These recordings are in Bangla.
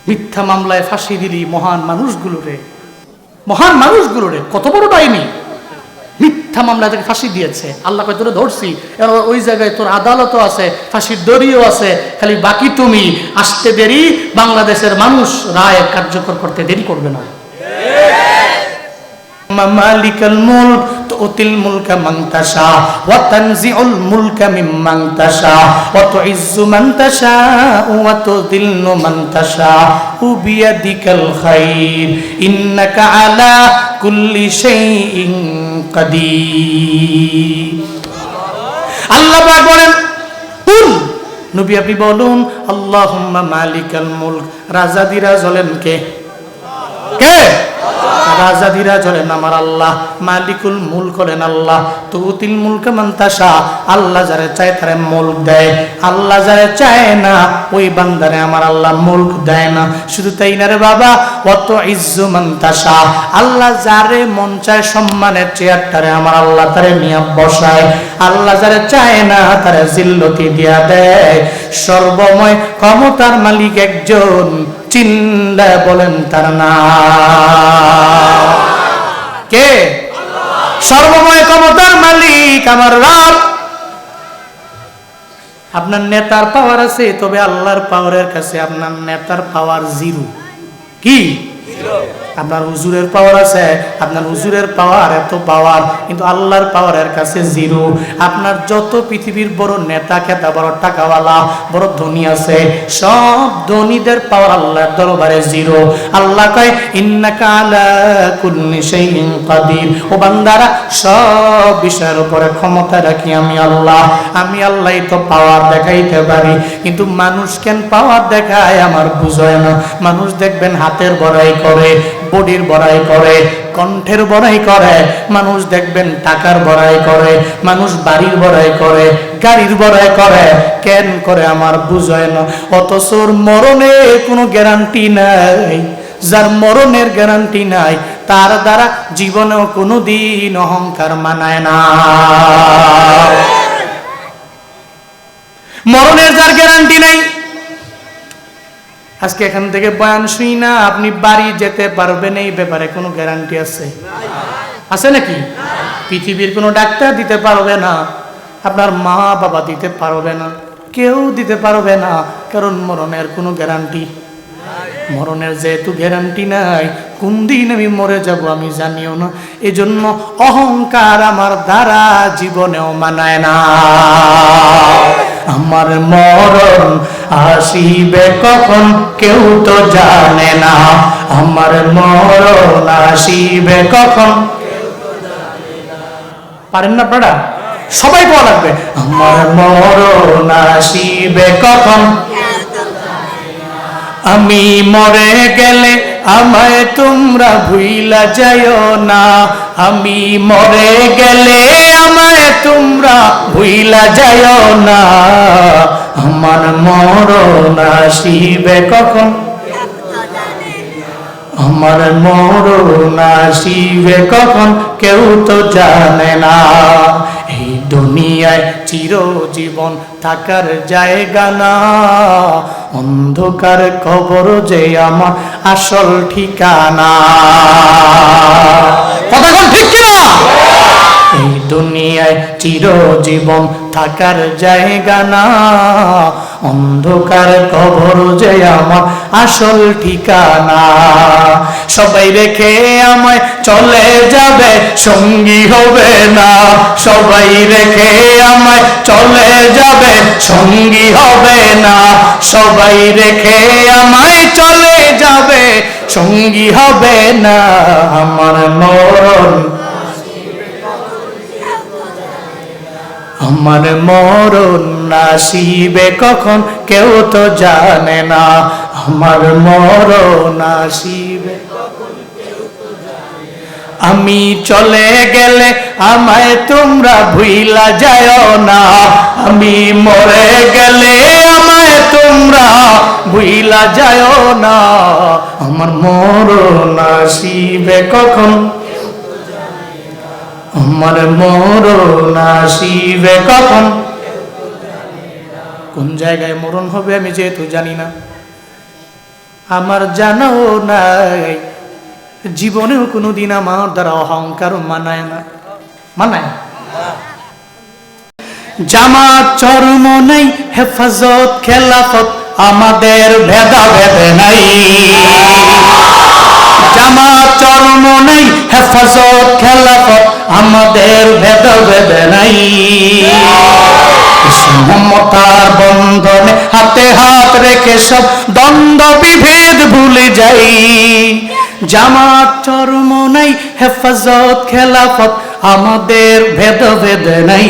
মিথ্যা মামলায় ফাঁসি দিলি মহান মানুষগুলোরে কত বড় ডাইনি, মিথ্যা মামলায় তাকে ফাঁসি দিয়েছে। আল্লাহ কয় তোরে ধরছি, ওই জায়গায় তোর আদালতও আছে, ফাঁসির দড়িও আছে, খালি বাকি তুমি আসতে দেরি, বাংলাদেশের মানুষ রায় কার্যকর করতে দেরি করবে না। মালিকাল মুলক তুতিল মুলকা মান তাশা ওয়া তানজিউল মুলকা মিম্মান তাশা ওয়া তুইজ্জু মান তাশা ওয়া তুযিল্লু মান তাশা বিয়াদিকাল খায়র ইন্নাকা আলা কুল্লি শাইইন কাদির। আল্লাহ পাক বলেন, কুল নবী আপনি বলুন, আল্লাহুম্মা মালিকাল মুলক, রাজাদিরাজ হলেন কে? কে? রাজাধিরাজ হলেন আমার আল্লাহ, মালিকুল মুলক হলেন আল্লাহ। তুতিল মুলকা মান তাশা, আল্লাহ যারে চায় তারে মুলক দেয়, আল্লাহ যারে চায় না ওই বান্দারে আমার আল্লাহ মুলক দেয় না। শুধু তাই না রে বাবা, ওয়াত ইজ্জু মান তাশা, আল্লাহ যারে মন চায় সম্মানের চেয়ারটারে আমার আল্লাহ তারে নিয়ে বসায়, আল্লাহ যারে চায় না তারে জিল্লতি দিয়া দেয়। সর্বময় ক্ষমতার মালিক একজন, চিল্লা বলেন তার নাম কে? সর্বময় ক্ষমতার মালিক আমার রব। আপনার নেতার পাওয়ার আছে, তবে আল্লাহর পাওয়ারের কাছে আপনার নেতার পাওয়ার জিরো। কি? আপনার হুজুরের পাওয়ার আছে, আপনার হুজুরের পাওয়ার এত পাওয়ার, কিন্তু আল্লাহর পাওয়ারের কাছে জিরো। আপনার যত পৃথিবীর বড় নেতা খেতা, বড় টাকাওয়ালা, বড় ধনী আছে, সব ধনীদের পাওয়ার আল্লাহর দরবারে জিরো। আল্লাহ কয় ইন্নাকা আলা কুল্লি শাইইন কাদির, ও বান্দারা সব বিষয়ের উপরে ক্ষমতা রাখি আমি আল্লাহ। আমি আল্লাহই তো পাওয়ার দেখাইতে পারি, কিন্তু মানুষ কেন পাওয়ার দেখায় আমার বুঝায় না। মানুষ দেখবেন হাতের বড়াই করে, বডির বড়াই করে, কণ্ঠের বড়াই করে, মানুষ দেখবেন টাকার বড়াই করে, মানুষ বাড়ির বড়াই করে, গাড়ির বড়াই করে। কেন করে আমার বুঝায় না। অথচ মরণের কোনো গ্যারান্টি নাই। যার মরণের গ্যারান্টি নাই তার দ্বারা জীবনেও কোনোদিন অহংকার মানায় না। মরণের যার গ্যারান্টি নাই, আজকে এখান থেকে বয়ান শুই না আপনি বাড়ি যেতে পারবেন, এই ব্যাপারে কোনো গ্যারান্টি আছে? আছে নাকি? পৃথিবীর কোনো ডাক্তার দিতে পারবে না, আপনার মা বাবা দিতে পারবে না, কেউ দিতে পারবে না, কারণ মরণের কোনো গ্যারান্টি। মরণের যেহেতু গ্যারান্টি নাই, কোন দিন আমি মরে যাব আমি জানিও না। এজন্য অহংকার আমার দ্বারা জীবনেও মানায় না। আমার মরণ আসিবে কখন কেউ তো জানে না, আমার মরণ আসিবে কখন। পারেন না আপনারা? সবাই বলা লাগবে, আমার মরণ আসিবে কখন। আমি মরে গেলে আমায় তোমরা ভুইলা যাইও না, আমি মরে গেলে আমায় তোমরা ভুইলা যাইও না। আমার মরণ আসিবে কখন, আমার মরণ আসিবে কখন কেউ তো জানে না। এই দুনিয়ায় চিরজীবন থাকার জায়গা না, অন্ধকার কবর যে আমার আসল ঠিকানা। কথা কোন ঠিক কিনা? এই দুনিয়ায় চিরজীবন থাকার জায়গা না, অন্ধকার কবর যে আমার আসল ঠিকানা। সবাই রেখে আমায় চলে যাবে, সঙ্গী হবে না। সবাই রেখে আমায় চলে যাবে, সঙ্গী হবে না। সবাই রেখে আমায় চলে যাবে, সঙ্গী হবে না। আমার মরণ, আমার মরণ আসিবে কখন কেউ তো জানে না, আমার মরণ আসিবে। আমি চলে গেলে আমায় তোমরা ভুইলা যাও না, আমি মরে গেলে আমায় তোমরা ভুইলা যাও না। আমার মরণ আসিবে কখন, আমার মরণ আসিবে কখন। কোন জায়গায় মরণ হবে আমি যেহেতু জানি না, আমার জানাও নাই, জীবনেও কোনোদিন আমার দ্বারা অহংকার মানায় না, মানায়। জামাত চরম নাই, হেফাজত খেলাফত আমাদের ভেদাভেদ নাই। জামাত চরম নাই, হেফাজত খেলাফত আমাদের ভেদাভেদ নাই। মমতার বন্ধনে হাতে হাত রেখে সব দ্বন্দ্ব বিভেদ ভুলে যাই। জামাত চরম নাই, হেফাজত খেলাফত আমাদের ভেদাভেদ নাই।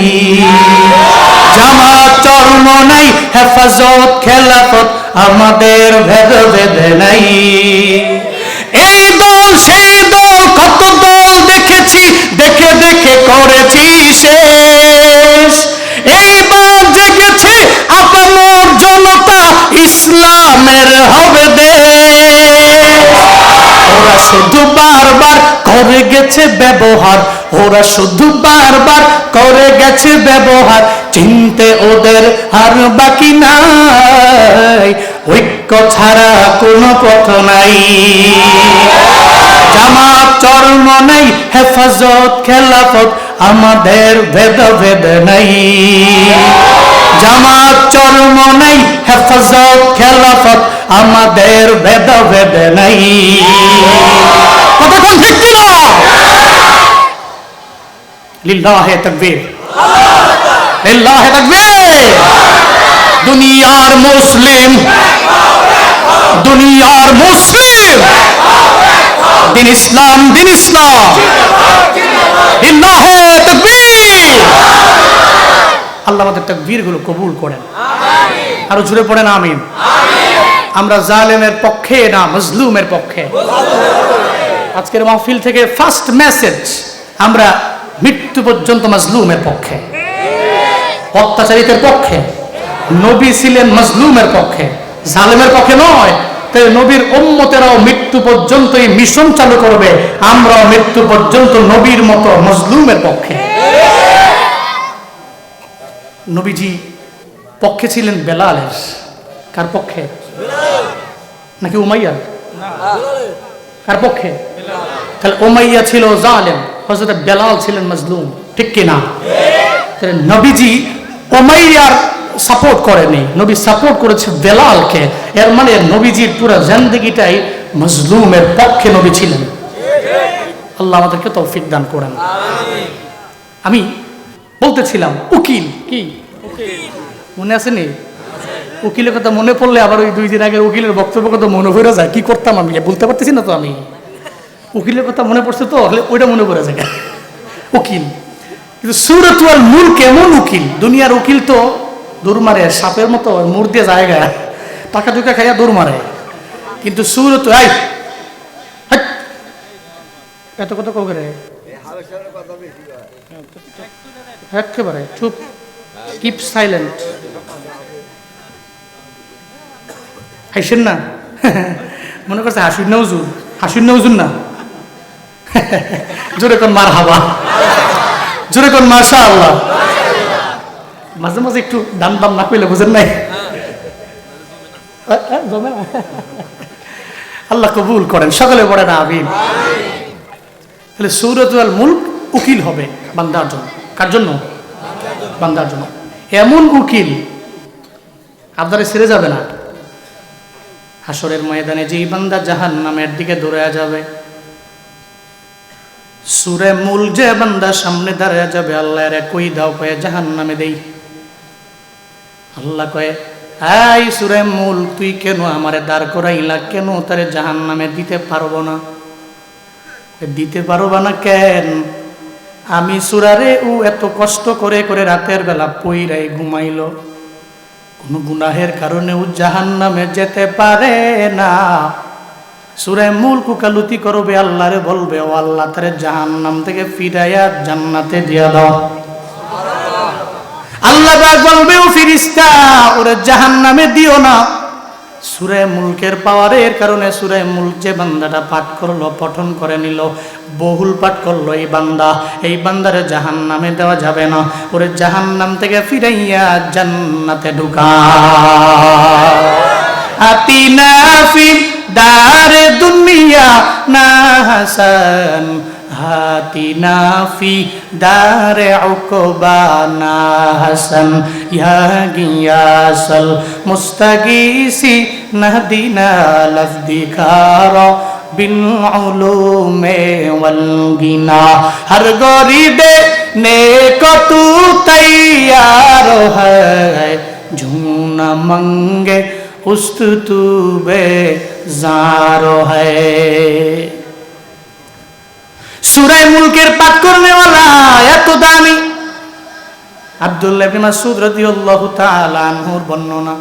জামাত চরম নাই, হেফাজত খেলাফত আমাদের ভেদাভেদ নাই। এই দল সেই দল কত দল দেখেছি, দেখে দেখে করেছি শেষ। এইবার জেগেছে আপামর জনতা, ইসলামের হবে দেশ। ওরা শুধু বারবার করে গেছে ব্যবহার, ওরা শুধু বারবার করে গেছে ব্যবহার, চিনতে ওদের আর বাকি নাই। ঐক্য ছাড়া কোনো পথ নাই। জামাত চরম নাই, হেফাজত খেলাফত আমাদের ভেদাভেদ নাই। জামাত চরম নাই, হেফাজত খেলাফত আমাদের ভেদাভেদ নাই। কতক্ষণ ঠিক কিনা? লিল্লাহে তাকবীর, লিল্লাহে তাকবীর। দুনিয়ার মুসলিম, দুনিয়ার মুসলিম, দিন ইসলাম, দিন ইসলাম। লিল্লাহে তাকবীর। আল্লাহ আমাদের তাকবীর গুলো কবুল করেন, আরো জোরে পড়েন আমিন। আমরা জালেমের পক্ষে না, মজলুমের পক্ষে। আজকের মাহফিল থেকে ফার্স্ট মেসেজ, আমরা মৃত্যু পর্যন্ত মজলুমের পক্ষে, অত্যাচারিতের পক্ষে। নবী ছিলেন মজলুমের পক্ষে, জালেমের পক্ষে নয়। তাই নবীর উম্মতেরাও মৃত্যু পর্যন্ত এই মিশন চালু করবে, আমরাও মৃত্যু পর্যন্ত নবীর মতো মজলুমের পক্ষে। নবীজি পক্ষে ছিলেন বেলালের। কার পক্ষে? নাকি উমাইয়ার? কার পক্ষে? তাহলে উমাইয়া ছিল জালেম, হযরত বেলাল ছিলেন মজলুম, ঠিক কি না? নবীজি উমাইয়ার সাপোর্ট করেনি, নবী সাপোর্ট করেছে বেলালকে। এর মানে নবীজির পুরো জিন্দেগিটাই মজলুমের পক্ষে নবী ছিলেন। আল্লাহ আমাদেরকে তৌফিক দান করেন। আমি বলতেছিলাম উকিল, কি মনে আছে নি? উকিলের কথা মনে পড়লে আবার ওই 2 দিন আগের উকিলের বক্তব্য কথা মনে পড়ে যায়। কি করতাম আমি বলতে পারতেছি না তো। আমি উকিলের কথা মনে পড়ছে তো, ওইটা মনে পড়ে যায় উকিল। কিন্তু সূরাতুল মুলক কেমন উকিল? দুনিয়ার উকিল তো দৌড় মারে, সাপের মতো মুর দিয়ে জায়গা টাকা টুকা খাইয়া দৌড় মারে। কিন্তু সূরাতুল এত কথা কবে রে, একেবারে চুপ, কিপ সাইলেন্ট। হাসেন না, মনে করছে হাসুন না হুজুর, হাসুন না হুজুর না। জোরে কোন মার হাবা, জোরে কোন মাশাআল্লাহ। মাঝে মাঝে একটু দাম দাম না কইলে বুঝেন নাই। আল্লাহ কবুল করেন, সকলে পড়েন আমিন। তাহলে সূরাতুল মুলক উকিল হবে বান্দার জন্য। কার জন্য? বান্দার জন্য। এমন উকিল আপনারে ছেড়ে যাবে না। হাসরের ময়দানে যেই বান্দা জাহান্নামের দিকে দৌড়ে যাবে, সূরা মুলক যে বান্দা সামনে দাঁড়ায় যাবে, আল্লাহ এর কই দাও কয়ে জাহান্নামে দেই। আল্লাহ কয়ে, এই সূরা মুলক তুই কেন আমারে দাঁড় করাইলা? কেন তারে জাহান্নামে দিতে পারবো না? দিতে পারবা না কেন? আমি সূরারে ও এত কষ্ট করে করে রাতের বেলা পইরাই ঘুমাইলো, কোন গুনাহের কারণে ও জাহান্নামে যেতে পারে না। সূরা মুলক কালুতি করবে, আল্লাহরে বলবে, ও আল্লাহ তারে জাহান্নাম থেকে ফিরাইয়া জান্নাতে দিয়া দাও। আল্লাহ পাক বলবে, ও ফেরেশতা ওরে জাহান্নামে দিও না। সূরা মুলকের পাওয়ারের কারণে সূরা মুলক যে বান্দাটা পাঠ করলো, পঠন করে নিল, বহুল পাঠ করলো, এই বান্দারে জাহান্নামে দেওয়া যাবে না। ওরে জাহান্নাম থেকে ফিরাইয়া জান্নাতে ঢুকা। আতিনা ফি দারে দুনিয়া না হাসান হাতিনা ফি দারে উকবা না হাসান ইয়া গিয়াসাল মুস্তাগীসি নাহদিনা লফদিকারা বিল উলুমে ওয়াল গিনা হর গরিবে নেক তু তৈয়ার है झूना मंगे उस्त तू बेजारो है। सूरह मुल्केर पाठ करने वाला এত দামি আব্দুল্লাহ ইবনে মাসউদ রাদিয়াল্লাহু তাআলা আনহুর বর্ণনা।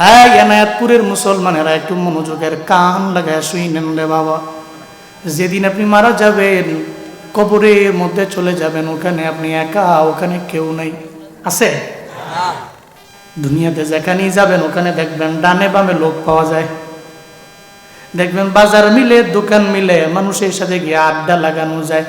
হ্যাঁ, এনায়েতপুরের মুসলমানেরা একটু মনোযোগের কান লাগায় শুনেন রে বাবা। যেদিন আপনি মারা যাবেন, কবরের মধ্যে চলে যাবেন, ওখানে আপনি একা, ওখানে কেউ নাই। আছে? দুনিয়াতে যেখানেই যাবেন ওখানে দেখবেন ডানে বামে লোক পাওয়া যায়। দেখবেন বাজার মিলে, দোকান মিলে, মানুষের সাথে গিয়ে আড্ডা লাগানো যায়।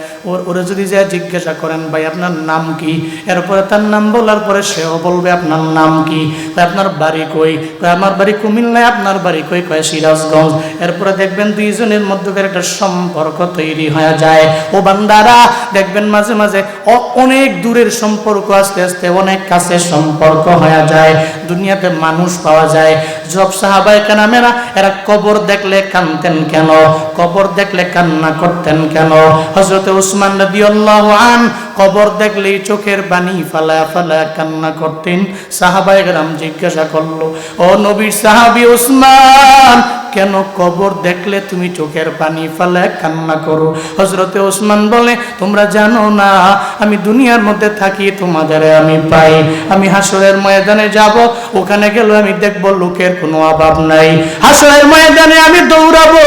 ওরা যদি যায় জিজ্ঞাসা করেন, ভাই আপনার নাম কি? এরপরে তার নাম বলার পরে সেও বলবে আপনার নাম কি? আপনার বাড়ি কই? আমার বাড়ি কুমিল্লায়। আপনার বাড়ি কই? কয় সিরাজগঞ্জ। এরপরে দেখবেন দুইজনের মধ্যকার একটা সম্পর্ক তৈরি হয়ে যায়। ও বান্দারা দেখবেন মাঝে মাঝে অনেক দূরের সম্পর্ক আস্তে আস্তে অনেক কাছের সম্পর্ক হয়ে যায়। দুনিয়াতে মানুষ পাওয়া যায়। সব সাহাবায়ে কেরামেরা এরা কবর দেখলে কাঁদতেন কেন? কবর দেখলে কান্না করতেন কেন? হযরত উসমান রাদিয়াল্লাহু আন কবর দেখলেই চোখের পানি ফালায়া ফালায়া কান্না করতেন। সাহাবায়ে কেরাম জিজ্ঞাসা করলো, ও নবীর সাহাবী উসমান, কেন কবর দেখলে তুমি চোখের পানি ফালায়া কান্না করো? হযরতে উসমান বলে, তোমরা জানো না আমি দুনিয়ার মধ্যে থাকি, তোমাদের আমি পাই। আমি হাসরের ময়দানে যাব, ওখানে গেলে আমি দেখব লোকের কোনো অভাব নাই। হাসরের ময়দানে আমি দৌড়াবো,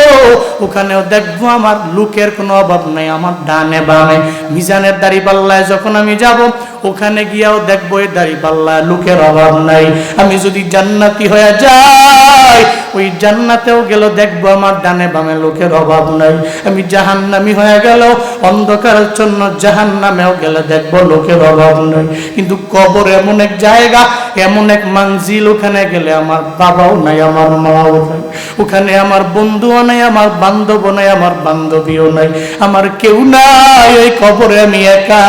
ওখানেও দেখবো আমার লোকের কোনো অভাব নাই। আমার ডানে বামে মিজানের দাড়ি পাল্লায় যখন আমি যাব, ওখানে গিয়াও দেখবো এই দাড়ি পাল্লায় লোকের অভাব নাই। আমি যদি জান্নাতি হয়ে যাই, ওই জান্নাতেও গেল দেখবো আমার ডানে বামে লোকের অভাব নাই। আমি জাহান্নামী হয়ে গেল, অন্ধকারের জন্য জাহান্নামেও গেলে দেখবো লোকের অভাব নাই। কিন্তু কবর এমন এক জায়গা, এমন এক মঞ্জিল, ওখানে গেলে আমার বাবাও নাই, আমার মাও নাই, ওখানে আমার বন্ধুও নাই, আমার বান্ধবও নাই, আমার বান্ধবীও নাই, আমার কেউ নাই। ওই কবরে আমি একা।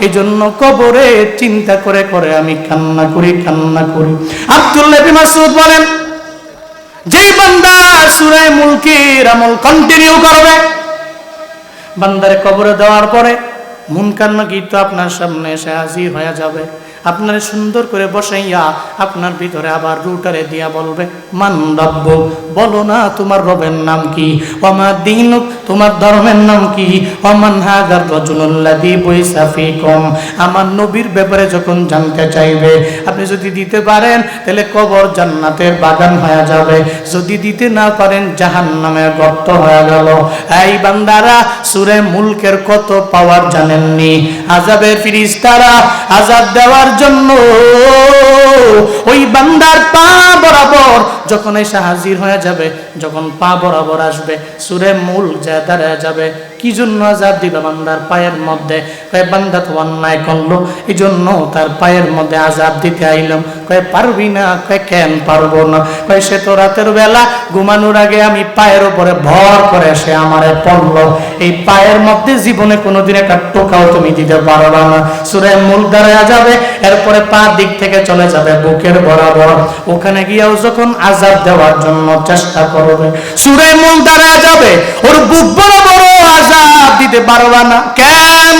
এই জন্য কবরে চিন্তা করে করে আমি কান্না করি, কান্না করি। আব্দুল্লাহ ইবনে মাসউদ বলেন, যেই বান্দা সূরা মুলকের আমল কন্টিনিউ করবে, বান্দারে কবরে দেওয়ার পরে মুনকার নাকির তো আপনার সামনে এসে হাজির হয়ে যাবে। আপনারে সুন্দর করে বসাইয়া আপনার ভিতরে আবার রুটারে দিয়া বলবে, মান রাব্বুক, বলো না তোমার রবের নাম কি? ওমা দীনুক, তোমার ধর্মের নাম কি? ওমান হাযার রাজুলুল্লাযী বুইসা ফীকুম। আমার নবীর ব্যাপারে যখন জানতে চাইবে, আপনি যদি দিতে পারেন তাহলে কবর জান্নাতের বাগান হয়ে যাবে, যদি দিতে না পারেন জাহান্নামের গর্ত হয়ে গেল। এই বান্দারা, সূরা মুলকের কত পাওয়ার জানেননি? আযাবের ফেরেশতারা আযাব দেওয়ার জন্য ওই বান্দার পা বরাবর যখন এসে হাজির হয়ে যাবে, যখন পা বরাবর আসবে, সূরা মুলক যা দাঁড়ায় যাবে। কি জন্য আযাব দিবে বান্দার পায়ের মধ্যে? কয় বান্দা তো অন্যায় করলো, এই জন্য তার পায়ের মধ্যে আযাব দিতে আইলাম। কয় পারবি না? কয় কেন পারবো না? কয় সে তো রাতের বেলা ঘুমানোর আগে আমি পায়ের উপরে ভর করে সে আমারে পড়লো, এই পায়ের মধ্যে জীবনে কোনোদিন একটা টোকাও তুমি দিতে পারবা না। সূরা মুলক দাঁড়ায় যাবে, এরপরে পা দিক থেকে চলে যাবে বুকের বরাবর, ওখানে গিয়েও যখন আযাব দেওয়ার জন্য চেষ্টা করবে, সূরা মুলক দাঁড়ায় যাবে, ওর বুক বরাবর আযাব দিতে পারবা না। কেন?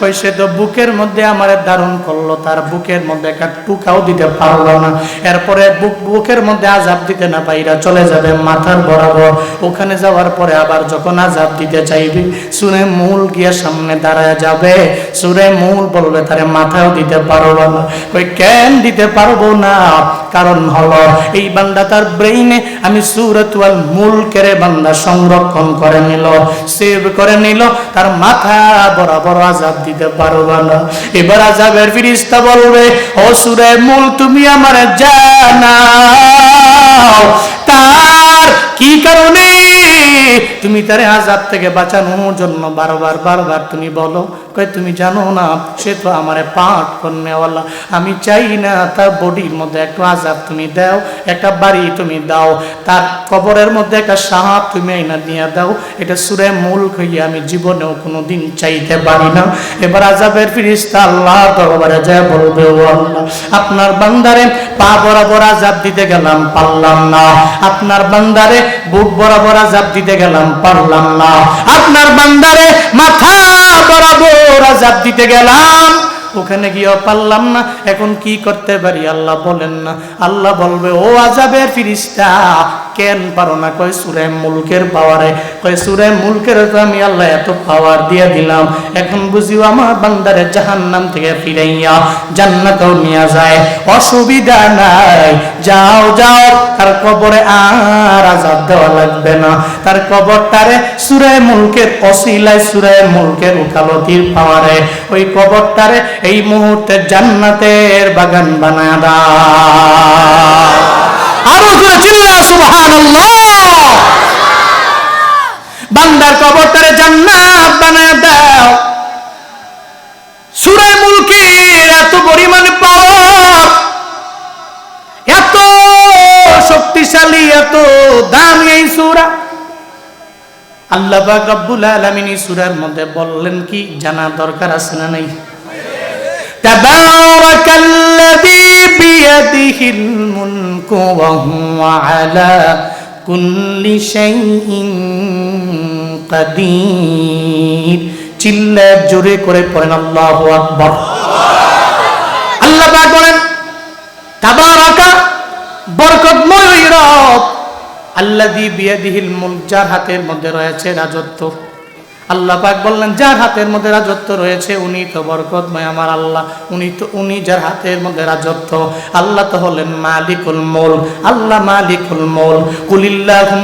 কই সে তো বুকের মধ্যে আমারে ধারণ করলো, তার বুকের মধ্যে একটা টুকাও দিতে পারলো না। এরপরে বুকের মধ্যে আযাব দিতে না পাইরা চলে যাবে মাথার বরাবর, ওখানে যাওয়ার পরে আবার যখন আযাব দিতে চাইবে, সূরা মুলক গিয়ে সামনে দাঁড়ায় যাবে, সূরা মুলক বলবে তারে মাথাও দিতে পারবো না। কই কেন দিতে পারবো না? কারণ হলো এই বান্দা তার ব্রেইনে আমি সূরাতুল মুলকের বান্দা সংরক্ষণ করে নিল, সেভ করে নিল, তার মাথা বরাবর আযাব দিতে পারবা না। এবার আযাবের ফেরেশতা বলবে, ও সূরা মুলক তুমি আমারে জানাও, তার কি কারণে তুমি তারে আযাব থেকে বাঁচানোর জন্য বারবার তুমি বলো, কয় তুমি জানো না সে তো আমারে পাঠ করনেওয়ালা, আমি চাই না তার বডির মধ্যে একটু আযাব তুমি দাও, একটা বাড়ি তুমি দাও, তার কবরের মধ্যে একটা সাহাব তুমি আইনা দিয়ে দাও। এটা সূরা মুলক হইয়া আমি জীবনেও কোনোদিন চাইতে পারি না। এবার আযাবের ফেরেশতা আল্লাহর দরবারে যায় বলবে, ও আল্লাহ, আপনার বান্দারে পা বরাবর আযাব দিতে গেলাম পারলাম না, আপনার বান্দারে বুক বরাবর আযাব দিতে গেলাম পারলাম না, আপনার বান্দারে মাথা বরাবর আযাব দিতে গেলাম, ওখানে গিয়েও পারলাম না, এখন কি করতে পারি আল্লাহ বলেন না। আল্লাহ বলবে, ও আযাবের ফেরেশতা কেন পারো না? কয় সূরা মুলকের পাওয়ারে। কয় সূরা মুলকের তো আমি আল্লাহ এত পাওয়ার দিয়ে দিলাম, এখন বুঝিও আমার বান্দারে জাহান্নাম থেকে ফিরাইয়া জান্নাতেও নিয়ে যায়, অসুবিধা নাই, যাও তার কবরে আর আযাব দেওয়া লাগবে না, তার কবরটারে সূরা মুলকের ওসিলায়, সূরা মুলকের ওকালতির পাওয়ারে ওই কবরটারে এই মুহূর্তে জান্নাতের বাগান বানায় দাও। আরো জোরে চিল্লা সুবহানাল্লাহ। বান্দার কবরটারে জান্নাত বানায় দাও। সূরা মুলকের এত পরিমাণ পাওয়ার, এত শক্তিশালী, এত দামি এই সূরা। আল্লাহ পাক রব্বুল আলামিন এই সূরার মধ্যে বললেন কি জানা দরকার আছে না নাই? তাবারাকাল্লাযী বিয়াদিহিল মুলকু ওয়া হুয়া আলা কুল্লি শাইইন কাদির। চিল্লা জোরে করে পড়েন আল্লাহু আকবার। আল্লাহ পাক বলেন, তাবারাকা বরকতময় ওই রব, আল্লাযী বিয়াদিহিল মুলক, যার হাতের মধ্যে রয়েছে রাজত্ব। আল্লাহ পাক বললেন, যার হাতের মধ্যে রাজত্ব রয়েছে উনি তো বরকতময় আমার আল্লাহ, উনি যার হাতের মধ্যে রাজত্ব, আল্লাহ তো হলেন মালিকুল মুলক, আল্লাহ মালিকুল মুলক। কুলিল্লাহুম